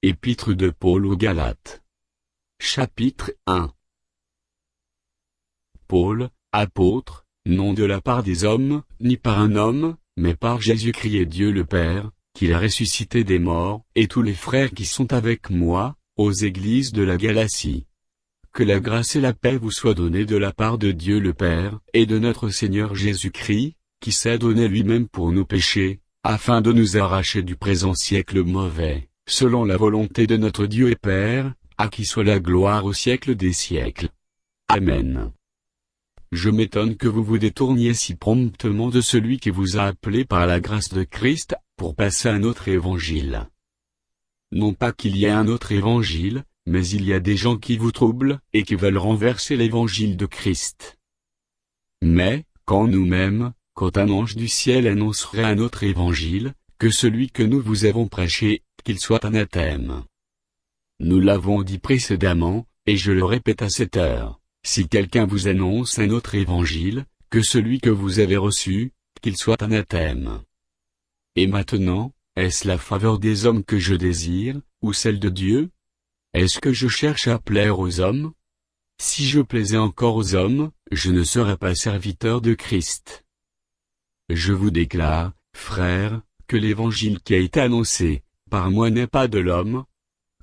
Épître de Paul aux Galates. Chapitre 1. Paul, apôtre, non de la part des hommes, ni par un homme, mais par Jésus-Christ et Dieu le Père, qui l'a ressuscité des morts, et tous les frères qui sont avec moi, aux églises de la Galatie. Que la grâce et la paix vous soient données de la part de Dieu le Père, et de notre Seigneur Jésus-Christ, qui s'est donné lui-même pour nos péchés, afin de nous arracher du présent siècle mauvais, selon la volonté de notre Dieu et Père, à qui soit la gloire au siècle des siècles. Amen. Je m'étonne que vous vous détourniez si promptement de celui qui vous a appelé par la grâce de Christ, pour passer à un autre évangile. Non pas qu'il y ait un autre évangile, mais il y a des gens qui vous troublent, et qui veulent renverser l'évangile de Christ. Mais, quand nous-mêmes, quand un ange du ciel annoncerait un autre évangile, que celui que nous vous avons prêché, qu'il soit anathème. Nous l'avons dit précédemment, et je le répète à cette heure, si quelqu'un vous annonce un autre évangile, que celui que vous avez reçu, qu'il soit anathème. Et maintenant, est-ce la faveur des hommes que je désire, ou celle de Dieu? Est-ce que je cherche à plaire aux hommes? Si je plaisais encore aux hommes, je ne serais pas serviteur de Christ. Je vous déclare, frères, que l'évangile qui a été annoncé, par moi n'est pas de l'homme,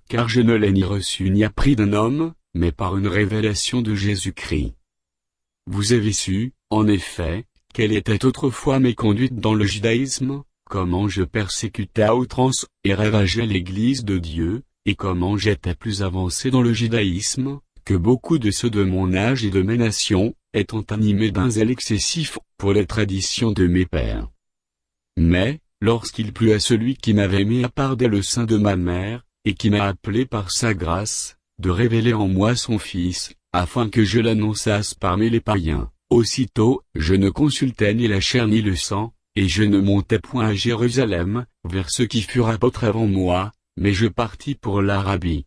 car je ne l'ai ni reçu ni appris d'un homme, mais par une révélation de Jésus-Christ. Vous avez su, en effet, quelle était autrefois mes conduites dans le judaïsme, comment je persécutais à outrance, et ravageais l'Église de Dieu, et comment j'étais plus avancé dans le judaïsme, que beaucoup de ceux de mon âge et de mes nations, étant animés d'un zèle excessif, pour les traditions de mes pères. Mais, lorsqu'il plut à celui qui m'avait mis à part dès le sein de ma mère, et qui m'a appelé par sa grâce, de révéler en moi son Fils, afin que je l'annonçasse parmi les païens, aussitôt, je ne consultais ni la chair ni le sang, et je ne montais point à Jérusalem, vers ceux qui furent apôtres avant moi, mais je partis pour l'Arabie.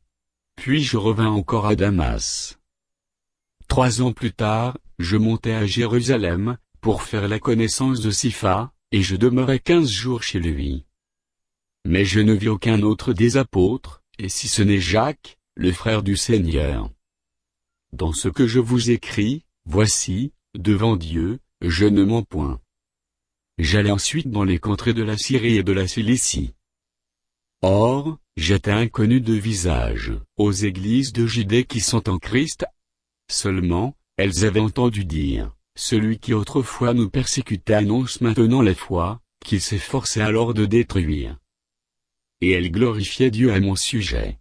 Puis je revins encore à Damas. 3 ans plus tard, je montai à Jérusalem, pour faire la connaissance de Sipha, et je demeurai 15 jours chez lui. Mais je ne vis aucun autre des apôtres, et si ce n'est Jacques, le frère du Seigneur. Dans ce que je vous écris, voici, devant Dieu, je ne mens point. J'allai ensuite dans les contrées de la Syrie et de la Cilicie. Or, j'étais inconnu de visage, aux églises de Judée qui sont en Christ. Seulement, elles avaient entendu dire, celui qui autrefois nous persécutait annonce maintenant la foi, qu'il s'efforçait alors de détruire. Et elles glorifiaient Dieu à mon sujet.